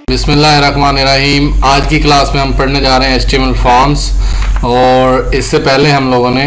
बिस्मिल्लाहिर्रहमानिर्रहीम। आज की क्लास में हम पढ़ने जा रहे हैं HTML फॉर्म्स, और इससे पहले हम लोगों ने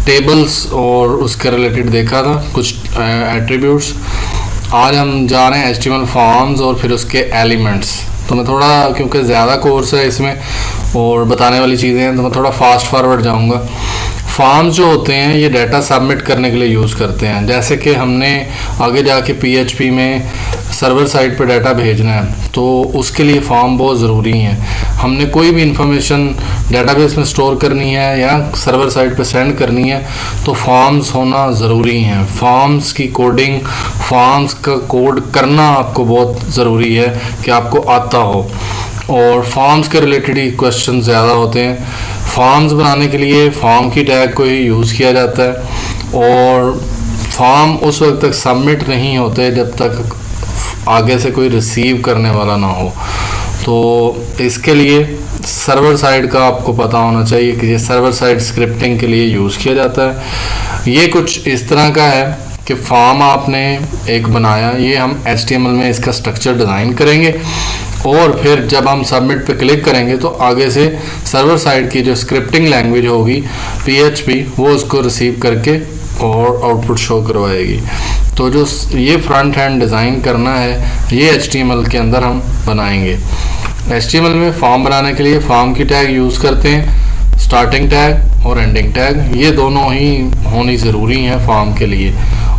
टेबल्स और उसके रिलेटेड देखा था कुछ एट्रीब्यूट्स। आज हम जा रहे हैं HTML फॉर्म्स और फिर उसके एलिमेंट्स। तो मैं थोड़ा, क्योंकि ज़्यादा कोर्स है इसमें और बताने वाली चीज़ें हैं, तो मैं थोड़ा फास्ट फॉरवर्ड जाऊँगा। फॉर्म्स जो होते हैं ये डाटा सबमिट करने के लिए यूज़ करते हैं। जैसे कि हमने आगे जाके PHP में सर्वर साइड पे डाटा भेजना है, तो उसके लिए फॉर्म बहुत ज़रूरी हैं। हमने कोई भी इंफॉर्मेशन डेटाबेस में स्टोर करनी है या सर्वर साइड पे सेंड करनी है, तो फॉर्म्स होना ज़रूरी हैं। फॉर्म्स की कोडिंग, फॉर्म्स का कोड करना आपको बहुत ज़रूरी है कि आपको आता हो, और फॉर्म्स के रिलेटेड ही क्वेश्चन ज़्यादा होते हैं। फॉर्म्स बनाने के लिए फॉर्म की टैग को ही यूज़ किया जाता है, और फॉर्म उस वक्त तक सबमिट नहीं होते जब तक आगे से कोई रिसीव करने वाला ना हो। तो इसके लिए सर्वर साइड का आपको पता होना चाहिए कि ये सर्वर साइड स्क्रिप्टिंग के लिए यूज़ किया जाता है। ये कुछ इस तरह का है कि फॉर्म आपने एक बनाया, ये हम HTML में इसका स्ट्रक्चर डिज़ाइन करेंगे, और फिर जब हम सबमिट पे क्लिक करेंगे तो आगे से सर्वर साइड की जो स्क्रिप्टिंग लैंग्वेज होगी PHP, वो उसको रिसीव करके और आउटपुट शो करवाएगी। तो जो ये फ्रंट हैंड डिज़ाइन करना है, ये HTML के अंदर हम बनाएंगे। HTML में फॉर्म बनाने के लिए फॉर्म की टैग यूज़ करते हैं, स्टार्टिंग टैग और एंडिंग टैग, ये दोनों ही होनी ज़रूरी हैं फॉर्म के लिए।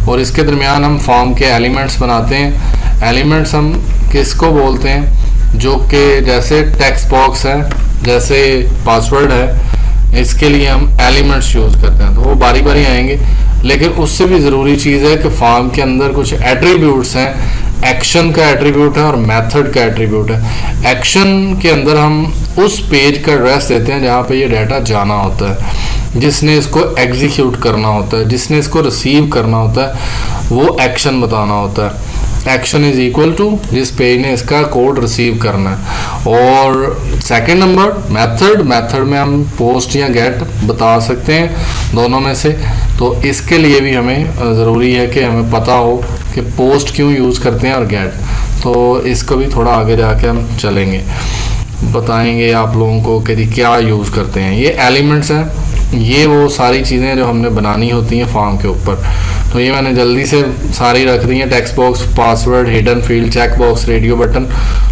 और इसके दरमियान हम फॉर्म के एलिमेंट्स बनाते हैं। एलिमेंट्स हम किसको बोलते हैं? जो कि जैसे टेक्स्ट बॉक्स है, जैसे पासवर्ड है, इसके लिए हम एलिमेंट्स यूज़ करते हैं। तो वो बारी बारी आएंगे, लेकिन उससे भी ज़रूरी चीज़ है कि फॉर्म के अंदर कुछ एट्रीब्यूट्स हैं। एक्शन का एट्रीब्यूट है और मेथड का एट्रीब्यूट है। एक्शन के अंदर हम उस पेज का एड्रेस देते हैं जहाँ पे ये डाटा जाना होता है, जिसने इसको एग्जीक्यूट करना होता है, जिसने इसको रिसीव करना होता है, वो एक्शन बताना होता है। एक्शन इज इक्वल टू जिस पेज ने इसका कोड रिसीव करना है। और सेकंड नंबर मेथड। मेथड में हम पोस्ट या गेट बता सकते हैं, दोनों में से। तो इसके लिए भी हमें ज़रूरी है कि हमें पता हो कि पोस्ट क्यों यूज़ करते हैं और गेट। तो इसको भी थोड़ा आगे जाके हम चलेंगे, बताएंगे आप लोगों को कि क्या यूज़ करते हैं। ये एलिमेंट्स हैं, ये वो सारी चीज़ें जो हमने बनानी होती हैं फॉर्म के ऊपर। तो ये मैंने जल्दी से सारी रख दी हैं। Text box, password, hidden field, check box, radio button.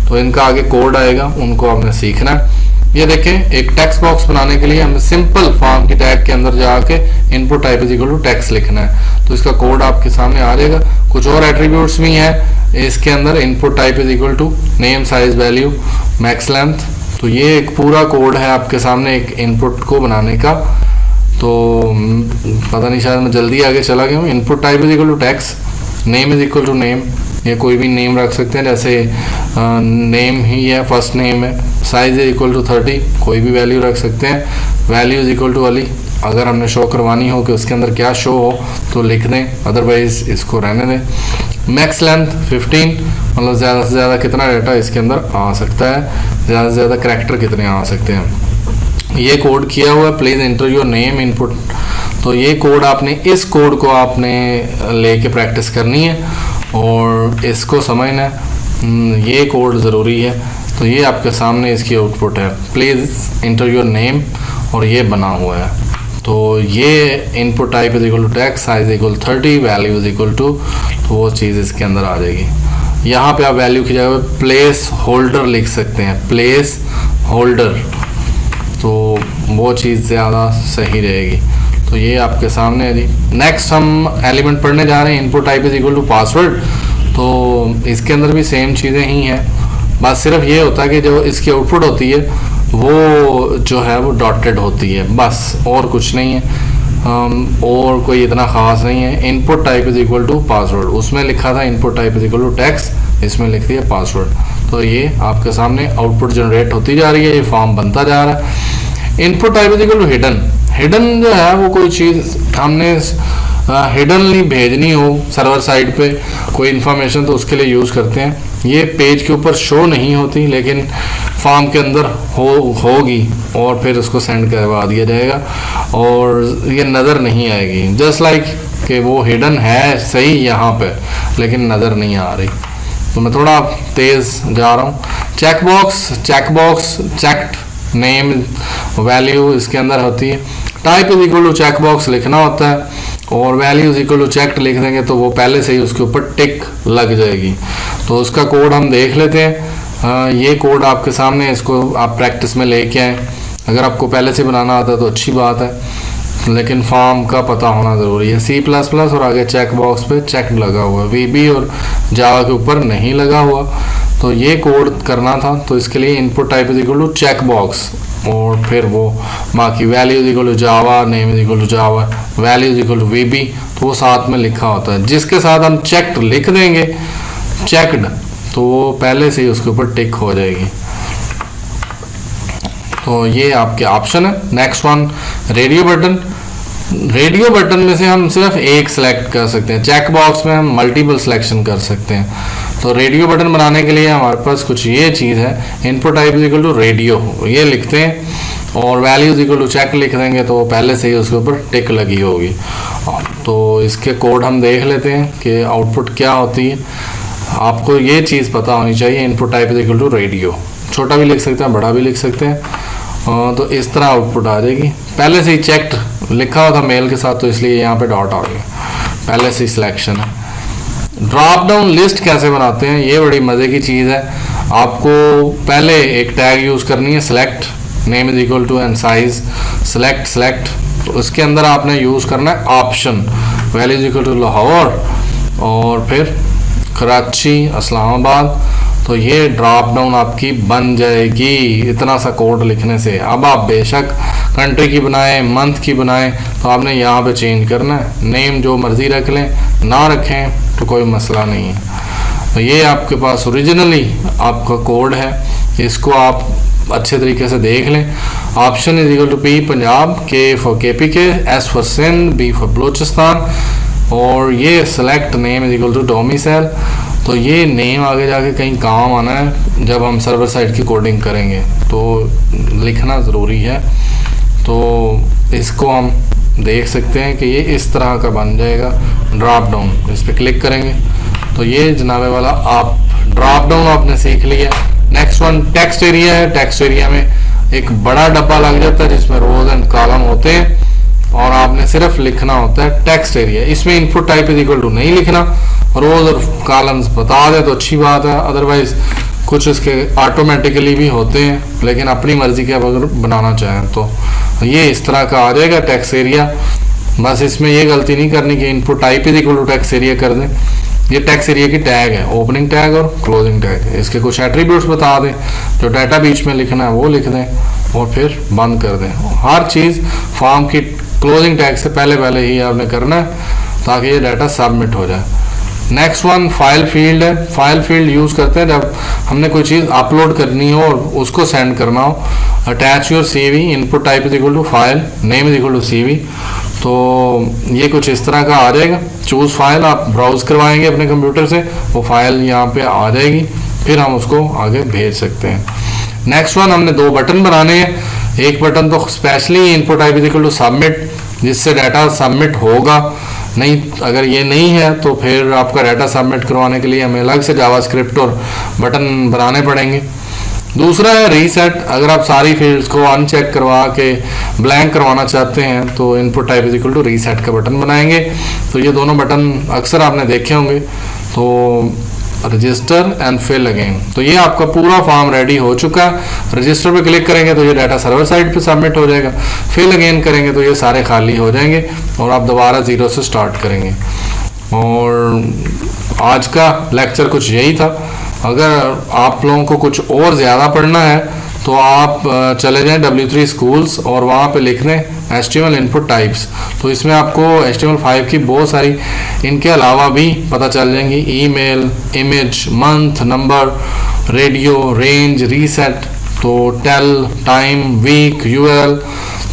तो इनका आगे कोड आएगा, उनको आपने सीखना है। ये देखें, एक टेक्स्ट बॉक्स बनाने के लिए हमें सिंपल फॉर्म की टैग के अंदर जाके input type is equal to text लिखना है। तो इसका कोड आपके सामने आ जाएगा। कुछ और एट्रीब्यूट्स भी हैं इसके अंदर। Input type is equal to name, size, value, max length. तो ये एक पूरा कोड है आपके सामने एक इनपुट को बनाने का। तो पता नहीं, शायद मैं जल्दी आगे चला गया हूँ। Input type is equal to text, name is equal to name, ये कोई भी नेम रख सकते हैं, जैसे नेम ही है, फर्स्ट नेम है। साइज इज इक्वल टू 30, कोई भी वैल्यू रख सकते हैं। वैल्यू इज इक्वल टू वाली, अगर हमने शो करवानी हो कि उसके अंदर क्या शो हो तो लिख दें, अदरवाइज इसको रहने दें। मैक्स लेंथ 15, मतलब ज़्यादा से ज़्यादा कितना डाटा इसके अंदर आ सकता है, ज़्यादा से ज़्यादा करैक्टर कितने आ सकते हैं। ये कोड किया हुआ है, please enter your name input. तो ये कोड आपने, इस कोड को आपने लेके प्रैक्टिस करनी है और इसको समझना है। ये कोड ज़रूरी है। तो ये आपके सामने इसकी आउटपुट है, प्लीज़ एंटर योर नेम, और ये बना हुआ है। तो ये input type is equal to text, size equal 30, value is equal to, तो वो चीज़ इसके अंदर आ जाएगी। यहाँ पे आप वैल्यू की जगह प्लेस होल्डर लिख सकते हैं, प्लेस होल्डर, तो वो चीज़ ज़्यादा सही रहेगी। तो ये आपके सामने है जी। नेक्स्ट हम एलिमेंट पढ़ने जा रहे हैं, input type is equal to password. तो इसके अंदर भी सेम चीज़ें ही हैं, बस सिर्फ ये होता है कि जो इसकी आउटपुट होती है वो जो है वो डॉटेड होती है, बस, और कुछ नहीं है। और कोई इतना ख़ास नहीं है। Input type is equal to password, उसमें लिखा था input type is equal to text, इसमें लिख दिया पासवर्ड। तो ये आपके सामने आउटपुट जनरेट होती जा रही है, ये फॉर्म बनता जा रहा है। Input type is equal to hidden. Hidden जो है वो कोई चीज़ हमने हिडनली भेजनी हो सर्वर साइड पे कोई इन्फॉर्मेशन, तो उसके लिए यूज़ करते हैं। ये पेज के ऊपर शो नहीं होती, लेकिन फॉर्म के अंदर होगी, और फिर उसको सेंड करवा दिया जाएगा, और ये नज़र नहीं आएगी। जस्ट लाइक कि वो हिडन है सही यहाँ पे, लेकिन नज़र नहीं आ रही। तो मैं थोड़ा तेज़ जा रहा हूँ। चेकबॉक्स चेक्ड नेम वैल्यू इसके अंदर होती है। Type is equal to checkbox लिखना होता है और value is equal to checked लिख देंगे तो वो पहले से ही उसके ऊपर टिक लग जाएगी। तो उसका कोड हम देख लेते हैं। ये कोड आपके सामने, इसको आप प्रैक्टिस में लेके आए। अगर आपको पहले से बनाना आता है तो अच्छी बात है, लेकिन फॉर्म का पता होना ज़रूरी है। C++ और आगे चेक बॉक्स पे चेक लगा हुआ है, VB और जावा के ऊपर नहीं लगा हुआ। तो ये कोड करना था, तो इसके लिए input type is equal to check box और फिर वो बाकी value is equal to Java, name is equal to Java, value is equal to VB, तो वो साथ में लिखा होता है। जिसके साथ हम चेक्ड लिख देंगे, चेक्ड, तो वो पहले से ही उसके ऊपर टिक हो जाएगी। तो ये आपके ऑप्शन है। Next one, radio button. Radio button में से हम सिर्फ एक सिलेक्ट कर सकते हैं। चेक बॉक्स में हम मल्टीपल सिलेक्शन कर सकते हैं। तो रेडियो बटन बनाने के लिए हमारे पास कुछ ये चीज़ है, input type is equal to radio, ये लिखते हैं और value is equal to check लिख देंगे तो पहले से ही उसके ऊपर टिक लगी होगी। तो इसके कोड हम देख लेते हैं कि आउटपुट क्या होती है। आपको ये चीज़ पता होनी चाहिए, input type is equal to radio, छोटा भी लिख सकते हैं, बड़ा भी लिख सकते हैं। तो इस तरह आउटपुट आ जाएगी। पहले से ही चेक्ड लिखा हुआ था मेल के साथ, तो इसलिए यहाँ पे डॉट आ गया, पहले से ही सिलेक्शन है। ड्रॉप डाउन लिस्ट कैसे बनाते हैं, ये बड़ी मज़े की चीज़ है। आपको पहले एक टैग यूज़ करनी है, select name is equal to and size, select. तो उसके अंदर आपने यूज़ करना है option, value is equal to Lahore और फिर कराची, इस्लामाबाद। तो ये ड्रॉप डाउन आपकी बन जाएगी इतना सा कोड लिखने से। अब आप बेशक कंट्री की बनाएं, मंथ की बनाएं, तो आपने यहाँ पे चेंज करना है। नेम जो मर्ज़ी रख लें, ना रखें तो कोई मसला नहीं है। तो ये आपके पास ओरिजिनली आपका कोड है, इसको आप अच्छे तरीके से देख लें। Option is equal to P Punjab, K for KPK, S for Sindh, B for Balochistan और ये select name is equal to domicile. तो ये नेम आगे जाके कहीं काम आना है जब हम सर्वर साइड की कोडिंग करेंगे, तो लिखना ज़रूरी है। तो इसको हम देख सकते हैं कि ये इस तरह का बन जाएगा ड्रॉप डाउन। इस पर क्लिक करेंगे तो ये जनाबे वाला आप ड्रॉप डाउन आपने सीख लिया। नेक्स्ट वन टेक्स्ट एरिया है। टेक्स्ट एरिया में एक बड़ा डब्बा लग जाता है जिसमें रोज एंड कॉलम होते हैं और आपने सिर्फ लिखना होता है टेक्स्ट एरिया। इसमें input type is equal to नहीं लिखना, रोज और कॉलम्स बता दे तो अच्छी बात है, अदरवाइज कुछ इसके ऑटोमेटिकली भी होते हैं, लेकिन अपनी मर्जी के अगर बनाना चाहें तो ये इस तरह का आ जाएगा टेक्स्ट एरिया। बस इसमें ये गलती नहीं करनी कि input type is equal to text area कर दें। ये टेक्स्ट एरिया की टैग है, ओपनिंग टैग और क्लोजिंग टैग है। इसके कुछ एट्रीब्यूट्स बता दें, जो डाटा बीच में लिखना है वो लिख दें और फिर बंद कर दें। हर चीज़ फॉर्म की क्लोजिंग टैग से पहले ही आपने करना है ताकि ये डाटा सबमिट हो जाए। नेक्स्ट वन फाइल फील्ड है। फाइल फील्ड यूज़ करते हैं जब हमने कोई चीज़ अपलोड करनी हो और उसको सेंड करना हो। Attach your CV, input type is equal to file, name is equal to CV। तो ये कुछ इस तरह का आ जाएगा। चूज़ फाइल आप ब्राउज करवाएंगे अपने कंप्यूटर से, वो फाइल यहाँ पे आ जाएगी, फिर हम उसको आगे भेज सकते हैं। नेक्स्ट वन हमने दो बटन बनाने हैं। एक बटन तो specially input type is equal to submit, जिससे डाटा सबमिट होगा। नहीं, अगर ये नहीं है तो फिर आपका डाटा सबमिट करवाने के लिए हमें अलग से जावास्क्रिप्ट और बटन बनाने पड़ेंगे। दूसरा है रीसेट। अगर आप सारी फील्ड्स को अनचेक करवा के ब्लैंक करवाना चाहते हैं तो input type is equal to reset का बटन बनाएंगे। तो ये दोनों बटन अक्सर आपने देखे होंगे। तो रजिस्टर एंड फिल अगेन। तो ये आपका पूरा फॉर्म रेडी हो चुका है। रजिस्टर पे क्लिक करेंगे तो ये डाटा सर्वर साइड पे सबमिट हो जाएगा। फिल अगेन करेंगे तो ये सारे खाली हो जाएंगे और आप दोबारा ज़ीरो से स्टार्ट करेंगे। और आज का लेक्चर कुछ यही था। अगर आप लोगों को कुछ और ज़्यादा पढ़ना है तो आप चले जाएं W3 स्कूल्स और वहाँ पे लिख दें HTML इनपुट टाइप्स। तो इसमें आपको HTML5 की बहुत सारी इनके अलावा भी पता चल जाएंगी। Email, image, month, number, radio, range, reset, तो टेल, टाइम, वीक, URL,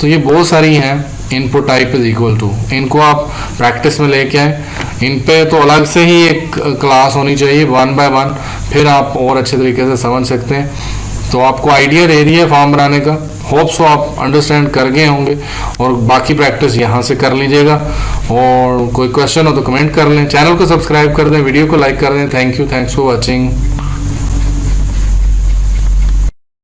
तो ये बहुत सारी हैं। Input type is equal to, इनको आप प्रैक्टिस में लेके आए। इन पे तो अलग से ही एक क्लास होनी चाहिए 1 by 1, फिर आप और अच्छे तरीके से समझ सकते हैं। तो आपको आइडिया दे रही है फॉर्म बनाने का। होप सो आप अंडरस्टैंड कर गए होंगे और बाकी प्रैक्टिस यहाँ से कर लीजिएगा। और कोई क्वेश्चन हो तो कमेंट कर लें, चैनल को सब्सक्राइब कर दें, वीडियो को लाइक कर दें। Thank you, thanks for watching.